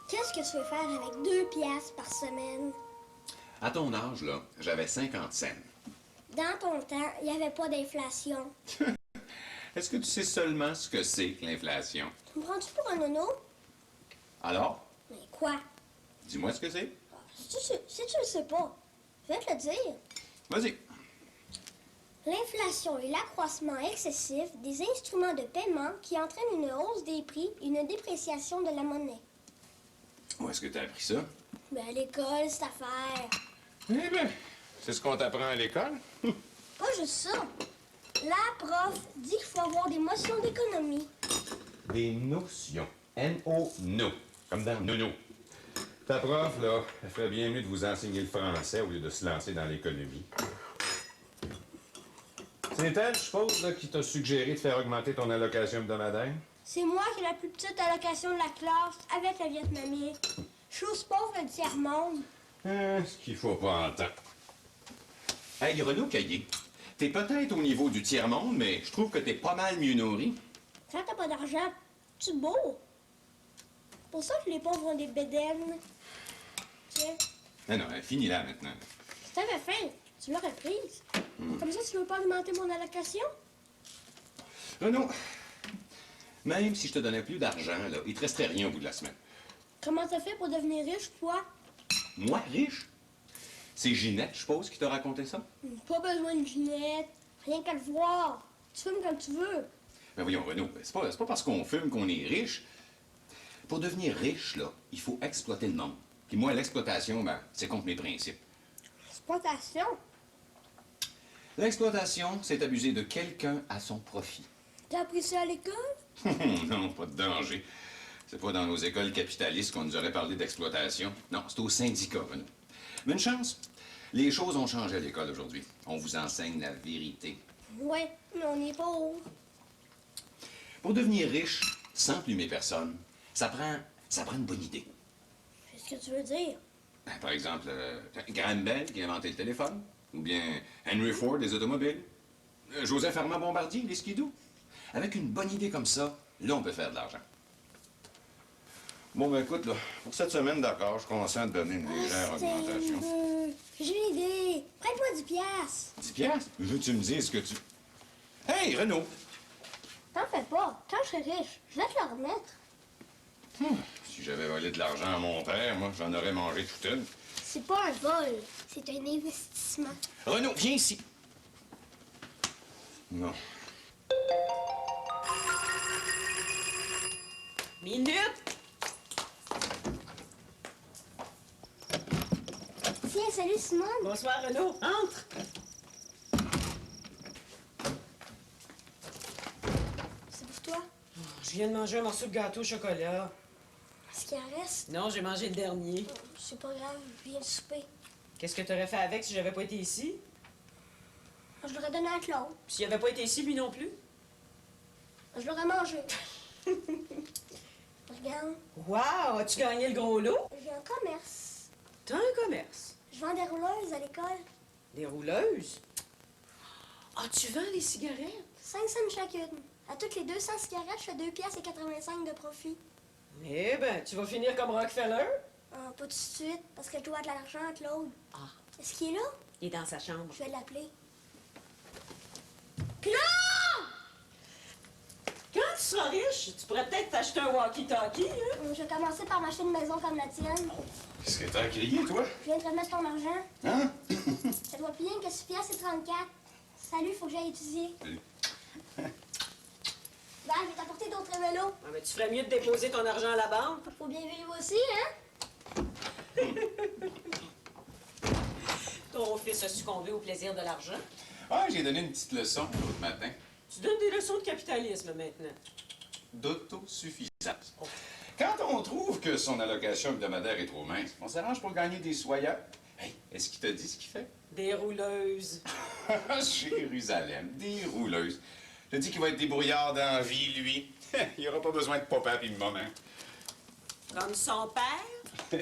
Qu'est-ce que tu veux faire avec 2 piastres par semaine? À ton âge, là, j'avais 50 cents. Dans ton temps, il n'y avait pas d'inflation. Est-ce que tu sais seulement ce que c'est que l'inflation? Tu me prends-tu pour un nono? Alors, Mais quoi? dis-moi ce que c'est. Si tu le sais pas, je vais te le dire. Vas-y. L'inflation est l'accroissement excessif des instruments de paiement qui entraîne une hausse des prix et une dépréciation de la monnaie. Où est-ce que tu as appris ça? Mais à l'école, cette affaire. Eh bien, c'est ce qu'on t'apprend à l'école. Pas juste ça. La prof dit qu'il faut avoir des notions d'économie. Des notions. N-O, no. Comme dans nono. Ta prof, là, elle ferait bien mieux de vous enseigner le français au lieu de se lancer dans l'économie. C'est elle, je suppose, là, qui t'a suggéré de faire augmenter ton allocation hebdomadaire? C'est moi qui ai la plus petite allocation de la classe avec la vietnamien. Je suis aussi pauvre le tiers-monde. Ce qu'il faut pas entendre. Hey, Renaud Caillé, t'es peut-être au niveau du tiers-monde, mais je trouve que t'es pas mal mieux nourri. Quand t'as pas d'argent, tu es beau. C'est pour ça que les pauvres ont des bédaines. Tiens, Non, non, finis-la maintenant. si t'avais faim, tu l'aurais prise. Comme ça, tu veux pas augmenter mon allocation? Renaud, même si je te donnais plus d'argent, là, il te resterait rien au bout de la semaine. Comment t'as fait pour devenir riche, toi? Moi, riche? C'est Ginette, je suppose, qui t'a raconté ça? Pas besoin de Ginette. Rien qu'à le voir. Tu fumes comme tu veux. Ben voyons, Renaud, c'est pas parce qu'on fume qu'on est riche. Pour devenir riche, là, il faut exploiter le monde. Puis moi, l'exploitation, ben, c'est contre mes principes. Exploitation. L'exploitation, c'est abuser de quelqu'un à son profit. T'as appris ça à l'école? Non, pas de danger. C'est pas dans nos écoles capitalistes qu'on nous aurait parlé d'exploitation. Non, c'est au syndicat, Renaud. Mais une chance, les choses ont changé à l'école aujourd'hui. On vous enseigne la vérité. Ouais, mais on est pauvres. Pour devenir riche, sans plumer personne, ça prend une bonne idée. Qu'est-ce que tu veux dire? Ben, par exemple, Graham Bell qui a inventé le téléphone, ou bien Henry Ford des automobiles, Joseph Armand Bombardier, les skidoo. Avec une bonne idée comme ça, là, on peut faire de l'argent. Bon, ben écoute, là, pour cette semaine, d'accord, je consens à te donner une légère augmentation. J'ai une idée. Prête-moi 10 piastres. 10 piastres? Je veux que tu me dises ce que tu... Hey, Renaud! T'en fais pas. Quand je serai riche, je vais te le remettre. Si j'avais volé de l'argent à mon père, moi, j'en aurais mangé toute une. C'est pas un vol. C'est un investissement. Renaud, viens ici! Non. Minute! Tiens, salut Simone. Bonsoir, Renaud. Entre! C'est pour toi. Je viens de manger un morceau de gâteau au chocolat. Est-ce qu'il en reste? Non, j'ai mangé le dernier. C'est pas grave, je viens de souper. Qu'est-ce que t'aurais fait avec si j'avais pas été ici? Je l'aurais donné à Claude. Puis s'il avait pas été ici, lui non plus? Je l'aurais mangé. Regarde, Wow! As-tu gagné le gros lot? j'ai un commerce. T'as un commerce. Je vends des rouleuses à l'école. Des rouleuses? Ah, tu vends les cigarettes? 5 cents chacune. À toutes les 200 cigarettes, je fais 2 piastres et 85 de profit. Eh ben, tu vas finir comme Rockefeller? Ah, pas tout de suite, parce que je dois de l'argent à Claude. Ah, Est-ce qu'il est là? il est dans sa chambre. Je vais l'appeler. Claude! Quand tu seras riche, tu pourrais peut-être t'acheter un walkie-talkie, hein? Je vais commencer par m'acheter une maison comme la tienne. Qu'est-ce que t'as crié, toi? Je viens de remettre ton argent. Hein? Ça doit payer que 6 piastres et 34. Salut, faut que j'aille étudier. Salut. Ben, je vais t'apporter d'autres vélos. Ah, mais tu ferais mieux de déposer ton argent à la banque. Faut bien vivre aussi, hein? Ton fils a succombé au plaisir de l'argent. Ah, j'ai donné une petite leçon l'autre matin. Tu donnes des leçons de capitalisme maintenant. D'autosuffisance. Quand on trouve que son allocation hebdomadaire est trop mince, on s'arrange pour gagner des soya. Hey, est-ce qu'il t'a dit ce qu'il fait? Des rouleuses. Jérusalem, des rouleuses. Je dis qu'il va être débrouillard dans la vie, lui. Il n'y aura pas besoin de papa et de maman. Comme son père.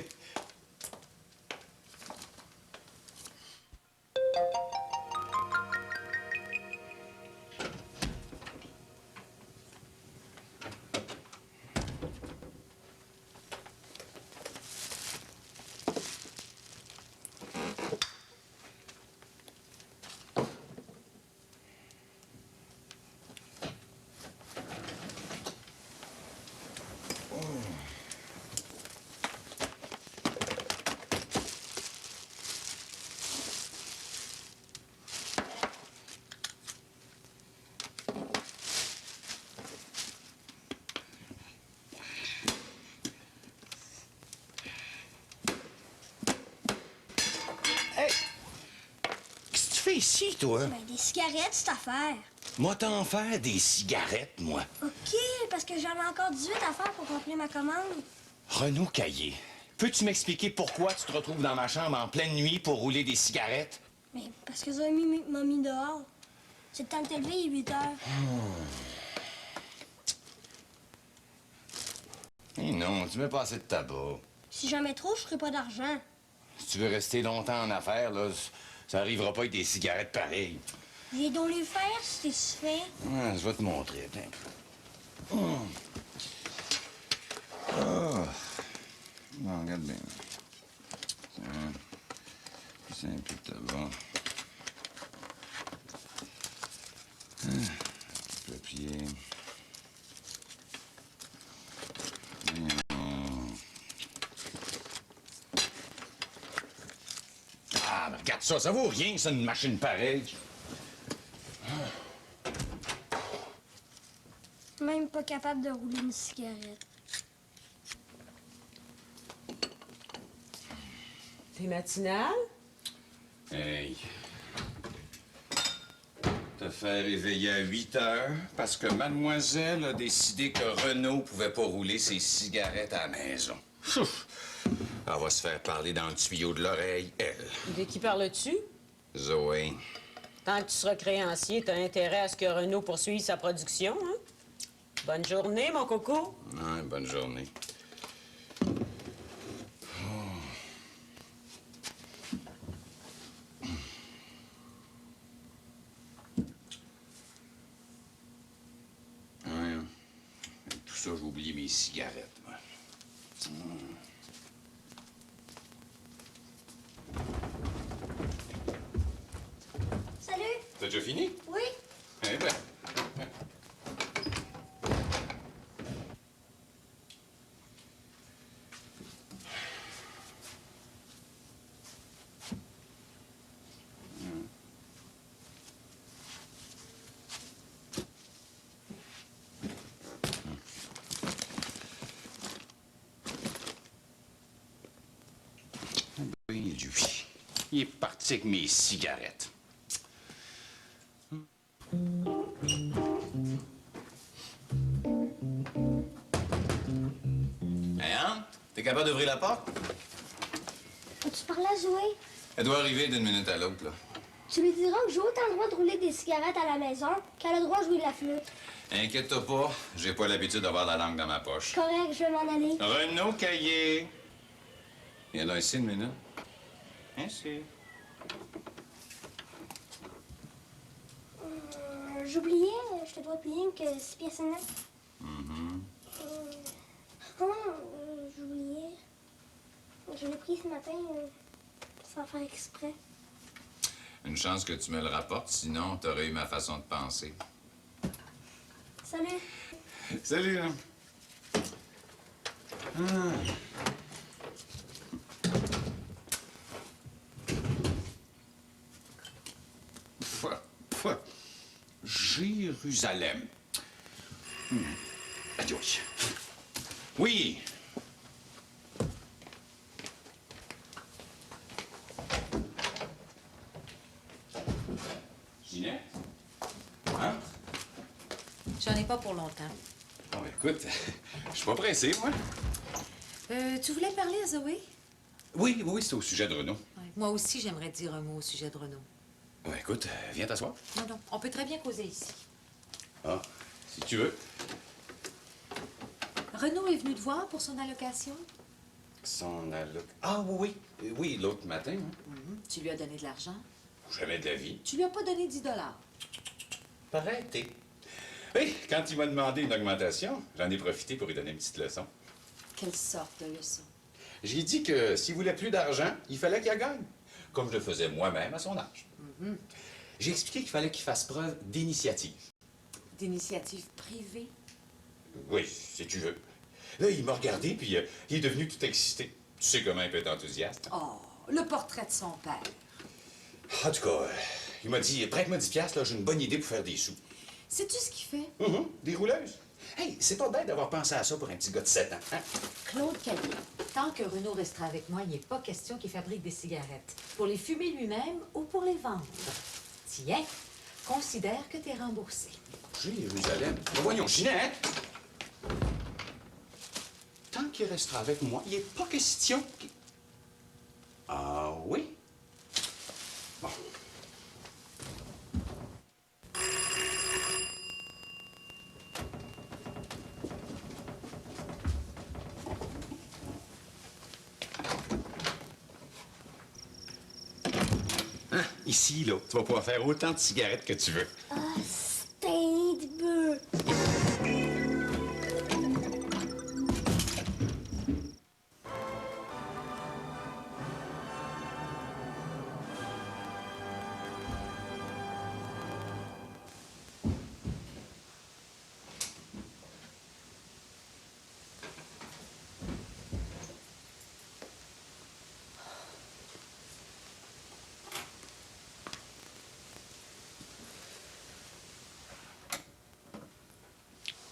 ici, toi? Ben, des cigarettes, cette affaire. Moi, t'en faire des cigarettes, moi. OK, parce que j'en ai encore 18 à faire pour remplir ma commande. Renaud Caillé, peux-tu m'expliquer pourquoi tu te retrouves dans ma chambre en pleine nuit pour rouler des cigarettes? Mais parce que Zoé m'a mis dehors. C'est le temps de te lever, il est 8 heures. Eh non, tu mets pas assez de tabac. Si j'en mets trop, je ferai pas d'argent. Si tu veux rester longtemps en affaires, là, ça arrivera pas avec des cigarettes pareilles. Viens donc les faire si t'es fait. Ah, je vais te montrer, attends un peu. Ah. Bon, regarde bien. C'est un peu de tabac. Papier. Ah, mais regarde ça, ça vaut rien, ça, une machine pareille. Même pas capable de rouler une cigarette. T'es matinale? Hey. Te faire réveiller à 8 heures parce que mademoiselle a décidé que Renaud pouvait pas rouler ses cigarettes à la maison. Ouf. Elle va se faire parler dans le tuyau de l'oreille, elle. De qui parles-tu? Zoé. Tant que tu seras créancier, t'as intérêt à ce que Renaud poursuive sa production, hein? Bonne journée, mon coco. Ouais, bonne journée. Ouais. Avec tout ça, j'ai oublié mes cigarettes, moi. Salut! T'as déjà fini? Oui? Eh ben. Oui, lui. Il est parti avec mes cigarettes. Hein? T'es capable d'ouvrir la porte? As-tu parlé à Zoé? Elle doit arriver d'une minute à l'autre, là. Tu lui diras que j'ai autant le droit de rouler des cigarettes à la maison qu'elle a le droit de jouer de la flûte. Inquiète-toi pas, j'ai pas l'habitude d'avoir la langue dans ma poche. Correct, je vais m'en aller. Renaud Caillé. Viens là ici une minute. Merci. J'oubliais, je te dois payer que 6 pièces et 9. J'oubliais. Je l'ai pris ce matin sans faire exprès. Une chance que tu me le rapportes, sinon t'aurais eu ma façon de penser. Salut. Salut, hein. Jérusalem. Adios. Oui. Ginette? Hein? J'en ai pas pour longtemps. Bon, écoute, je suis pas pressé, moi. Tu voulais parler à Zoé? Oui, c'est au sujet de Renaud. Ouais. Moi aussi, j'aimerais dire un mot au sujet de Renaud. Ouais, écoute, viens t'asseoir. Non, on peut très bien causer ici. Ah, si tu veux. Renaud est venu te voir pour son allocation? Son alloc... Ah, oui. Oui, l'autre matin. Hein. Tu lui as donné de l'argent? Jamais de la vie. Tu lui as pas donné 10 $. Pareil, t'es. Oui, quand il m'a demandé une augmentation, j'en ai profité pour lui donner une petite leçon. Quelle sorte de leçon? J'ai dit que s'il voulait plus d'argent, il fallait qu'il gagne, comme je le faisais moi-même à son âge. J'ai expliqué qu'il fallait qu'il fasse preuve d'initiative. D'initiative privée? Oui, si tu veux. Là, il m'a regardé, puis il est devenu tout excité. Tu sais comment il peut être enthousiaste. Oh, le portrait de son père. En tout cas, il m'a dit, prête-moi 10 piastres, là, j'ai une bonne idée pour faire des sous. Sais-tu ce qu'il fait? Des rouleuses. Hey, c'est pas bête d'avoir pensé à ça pour un petit gars de 7 ans, hein? Claude Caillé, tant que Renaud restera avec moi, il n'est pas question qu'il fabrique des cigarettes. Pour les fumer lui-même ou pour les vendre. Tiens, considère que t'es remboursé. Jérusalem. Mais voyons, Ginette! Tant qu'il restera avec moi, il n'est pas question qu'il... Ah oui? Bon. Hein, ici, là, tu vas pouvoir faire autant de cigarettes que tu veux. Ah, c'est un de bœuf.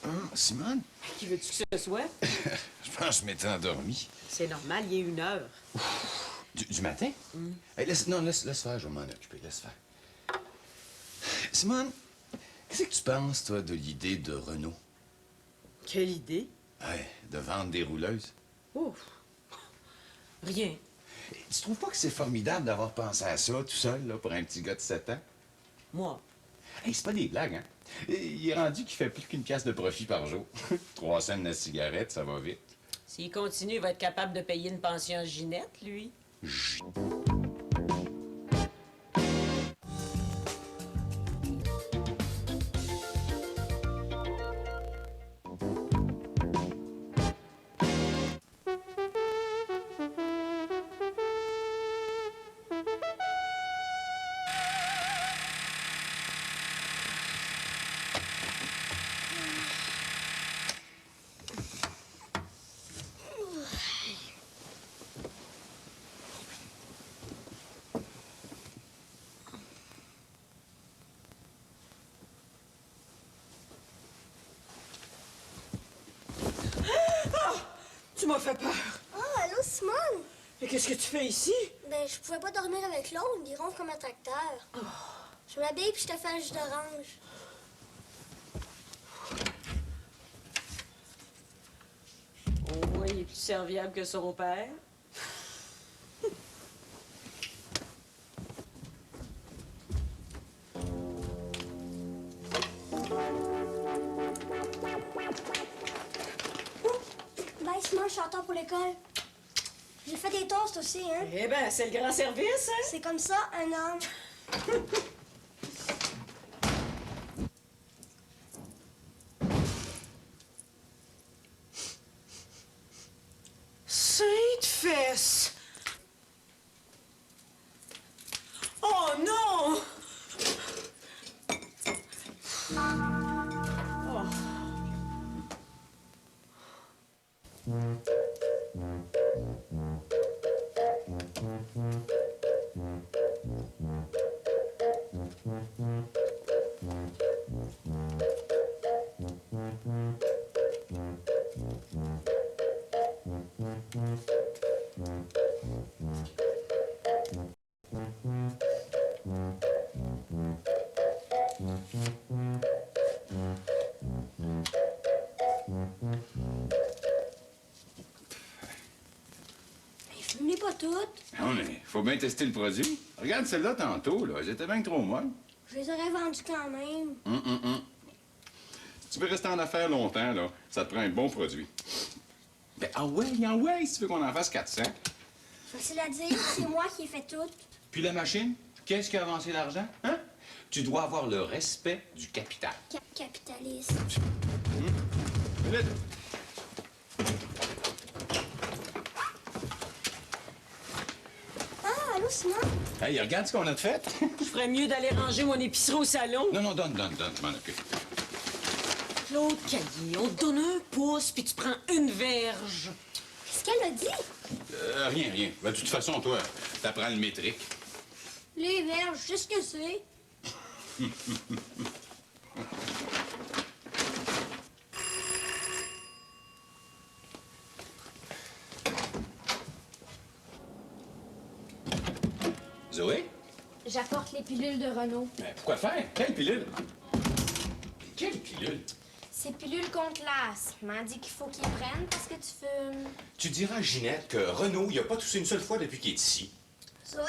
Ah, Simone? Qui veux-tu que ce soit? Je pense que je m'étais endormi. C'est normal, il est 1 heure. Du matin? Hey, laisse faire, je vais m'en occuper, laisse faire. Simone, qu'est-ce que tu penses, toi, de l'idée de Renault? Quelle idée? Ouais, de vendre des rouleuses. Ouf. Rien. Tu trouves pas que c'est formidable d'avoir pensé à ça tout seul, là, pour un petit gars de 7 ans? Moi. Hey, c'est pas des blagues, hein? Il est rendu qu'il fait plus qu'une pièce de profit par jour. 3 cents de cigarette, ça va vite. S'il continue, il va être capable de payer une pension à Ginette, lui. Tu m'as fait peur. Ah, allô, Simone? Mais qu'est-ce que tu fais ici? Ben, je pouvais pas dormir avec l'autre, il ronfle comme un tracteur. Je m'habille puis je te fais un jus d'orange. Oh, il est plus serviable que son père. Bye, Simone, je suis en retard pour l'école. J'ai fait des toasts aussi, hein? Eh ben, c'est le grand service, hein? C'est comme ça, un homme. Sainte fesse! Oh non! Mais je ne pas toutes. Non, mais faut bien tester le produit. Regarde celle-là tantôt, là. Elles étaient bien trop molles. Je les aurais vendues quand même. Si tu veux rester en affaires longtemps, là, ça te prend un bon produit. Ben, ah ouais, si tu veux qu'on en fasse 400. Facile à dire, c'est moi qui ai fait tout. Puis la machine, qu'est-ce qui a avancé l'argent? Hein? Tu dois avoir le respect du capital. Capitaliste. Vite. Ah, allô, Simone? Hey, regarde ce qu'on a de fait. Je ferais mieux d'aller ranger mon épicerie au salon. Non, donne, je m'en occupe. Claude Caillé, on te donne un pouce, puis tu prends une verge. Qu'est-ce qu'elle a dit? Rien. Ben, de toute façon, toi, t'apprends le métrique. Les verges, je sais ce que c'est. Zoé? J'apporte les pilules de Renaud. Mais pourquoi faire? Quelle pilule? Quelle pilule? C'est pilules contre l'asthme. Il m'a dit qu'il faut qu'il prenne parce que tu fumes. Tu diras à Ginette que Renaud, il a pas toussé une seule fois depuis qu'il est ici. Zoé,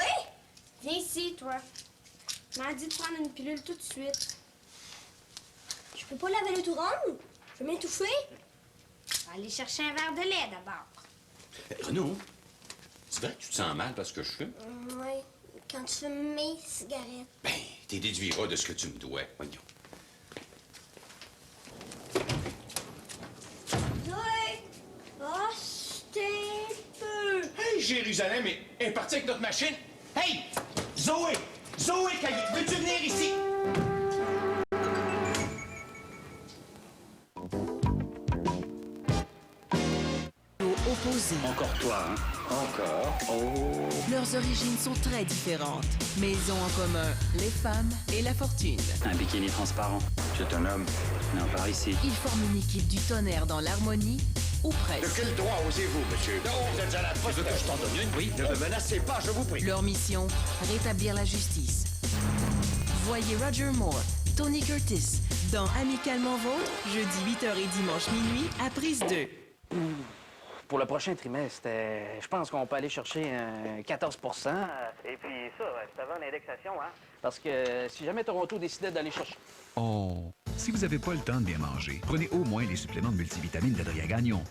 viens ici, toi. Il m'a dit de prendre une pilule tout de suite. Je peux pas laver le tout rond. Je vais m'étouffer. Aller chercher un verre de lait d'abord. Renaud, c'est vrai que tu te sens mal parce que je fume? Oui, quand tu fumes mes cigarettes. Ben, t'es déduiras de ce que tu me dois. Voyons. Zoé! Oh, je t'ai peu. Hey, Jérusalem est parti avec notre machine. Hey! Zoé! Zoé, veux-tu venir ici? Opposés. Encore toi, hein? Encore? Oh! Leurs origines sont très différentes, mais ils ont en commun les femmes et la fortune. Un bikini transparent. C'est un homme. Non, par ici. Ils forment une équipe du tonnerre dans l'harmonie, ou presque. Quel droit osez-vous, monsieur? Non, vous êtes à la poste. Tu veux que je t'en donne une? Oui. Ne me menacez pas, je vous prie. Leur mission, rétablir la justice. Voyez Roger Moore, Tony Curtis, dans Amicalement Vôtre, jeudi 8h et dimanche minuit, à Prise 2. Pour le prochain trimestre, je pense qu'on peut aller chercher un 14 Et puis ça, c'est avant l'indexation, hein? Parce que si jamais Toronto décidait d'aller chercher... Oh! Si vous n'avez pas le temps de bien manger, prenez au moins les suppléments de multivitamines d'Adrien Gagnon.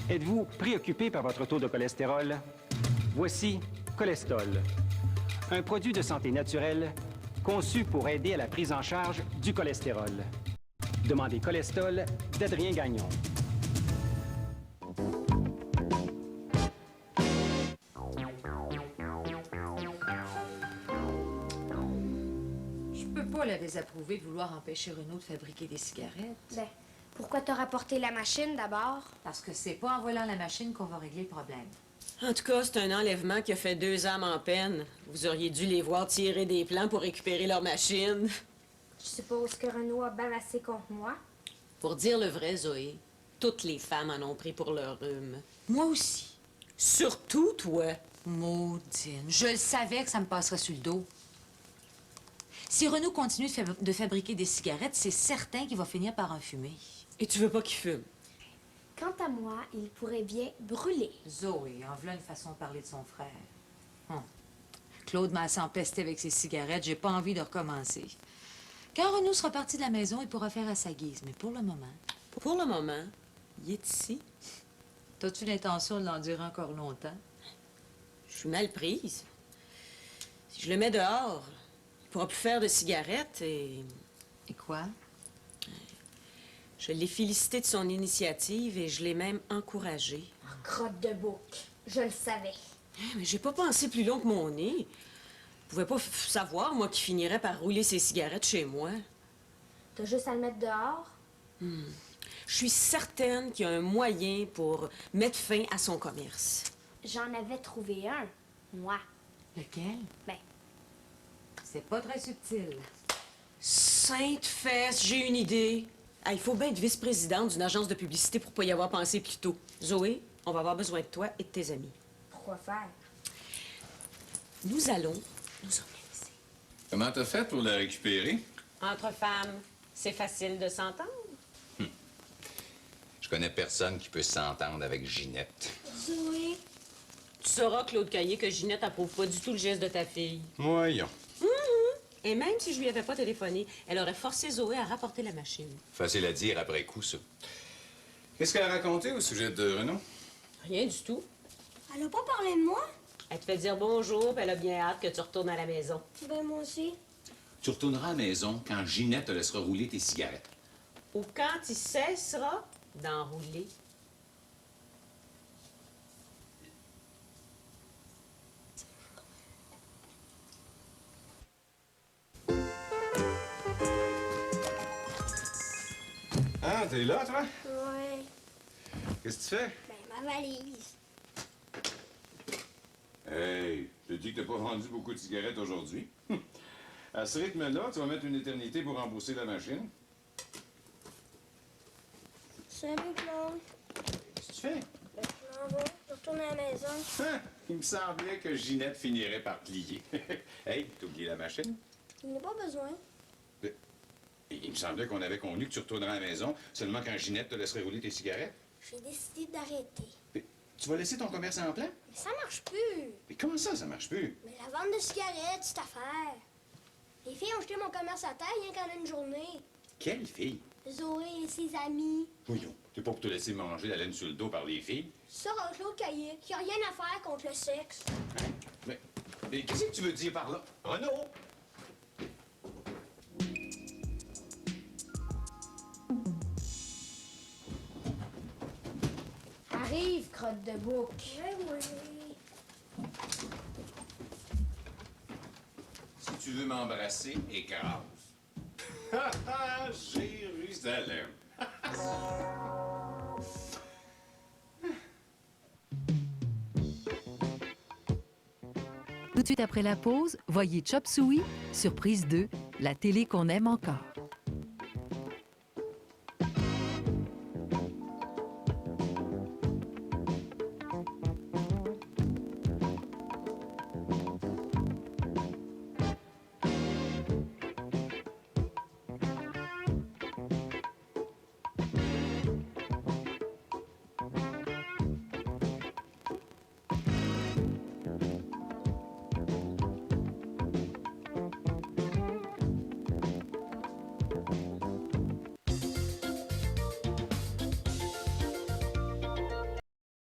Êtes-vous préoccupé par votre taux de cholestérol? Voici Cholestol, un produit de santé naturelle conçu pour aider à la prise en charge du cholestérol. Demandez Cholestol d'Adrien Gagnon. Je peux pas la désapprouver de vouloir empêcher Renaud de fabriquer des cigarettes. Ben, pourquoi t'as rapporté la machine d'abord? Parce que c'est pas en volant la machine qu'on va régler le problème. En tout cas, c'est un enlèvement qui a fait 2 âmes en peine. Vous auriez dû les voir tirer des plans pour récupérer leur machine. Je suppose que Renaud a bavassé contre moi. Pour dire le vrai, Zoé, toutes les femmes en ont pris pour leur rhume. Moi aussi. Surtout toi. Maudine. Je le savais que ça me passerait sur le dos. Si Renaud continue de fabriquer des cigarettes, c'est certain qu'il va finir par en fumer. Et tu veux pas qu'il fume? Quant à moi, il pourrait bien brûler. Zoé, en voilà une façon de parler de son frère. Claude m'a assez empesté avec ses cigarettes. J'ai pas envie de recommencer. Quand Renaud sera parti de la maison, il pourra faire à sa guise. Mais pour le moment... Pour le moment, il est ici. T'as-tu l'intention de l'endurer encore longtemps? Je suis mal prise. Si je le mets dehors, il pourra plus faire de cigarettes et... Et quoi? Je l'ai félicité de son initiative et je l'ai même encouragé. Oh, crotte de bouc. Je le savais. Mais j'ai pas pensé plus long que mon nez. Je pouvais pas savoir, moi, qu'il finirait par rouler ses cigarettes chez moi. T'as juste à le mettre dehors? Je suis certaine qu'il y a un moyen pour mettre fin à son commerce. J'en avais trouvé un, moi. Lequel? Ben, c'est pas très subtil. Sainte fesse, j'ai une idée. Ah, il faut bien être vice-présidente d'une agence de publicité pour pas y avoir pensé plus tôt. Zoé, on va avoir besoin de toi et de tes amis. Pourquoi faire? Nous allons nous organiser. Comment t'as fait pour la récupérer? Entre femmes, c'est facile de s'entendre. Je connais personne qui peut s'entendre avec Ginette. Zoé. Tu sauras, Claude Caillé, que Ginette approuve pas du tout le geste de ta fille. Voyons. Et même si je lui avais pas téléphoné, elle aurait forcé Zoé à rapporter la machine. Facile à dire après coup, ça. Qu'est-ce qu'elle a raconté au sujet de Renaud? Rien du tout. Elle a pas parlé de moi? Elle te fait dire bonjour, puis elle a bien hâte que tu retournes à la maison. Ben, moi aussi. Tu retourneras à la maison quand Ginette te laissera rouler tes cigarettes. Ou quand il cessera d'enrouler. Ah, t'es là, toi? Ouais. Qu'est-ce que tu fais? Ben, ma valise. Hey, je te dis que t'as pas vendu beaucoup de cigarettes aujourd'hui. À ce rythme-là, tu vas mettre une éternité pour rembourser la machine. Salut, Claude. Qu'est-ce que tu fais? Ben, m'en vais. Je retourne à la maison. Hein? Il me semblait que Ginette finirait par plier. Hey, t'as oublié la machine? Il n'y a pas besoin. Il me semblait qu'on avait convenu que tu retournerais à la maison seulement quand Ginette te laisserait rouler tes cigarettes. J'ai décidé d'arrêter. Mais tu vas laisser ton commerce en plan? Mais ça marche plus. Mais comment ça marche plus? Mais la vente de cigarettes, c'est affaire. Les filles ont jeté mon commerce à terre rien qu'en une journée. Quelle fille? Zoé et ses amis. Voyons, t'es pas pour te laisser manger la laine sur le dos par les filles? Ça, Claude Caillé, qui a rien à faire contre le sexe. Mais qu'est-ce que tu veux dire par là? Renaud! Arrive, crotte de bouc. Oui. Si tu veux m'embrasser, écrase. Ha ha, Jérusalem. Tout de suite après la pause, voyez Chop Suey sur Prise 2, la télé qu'on aime encore.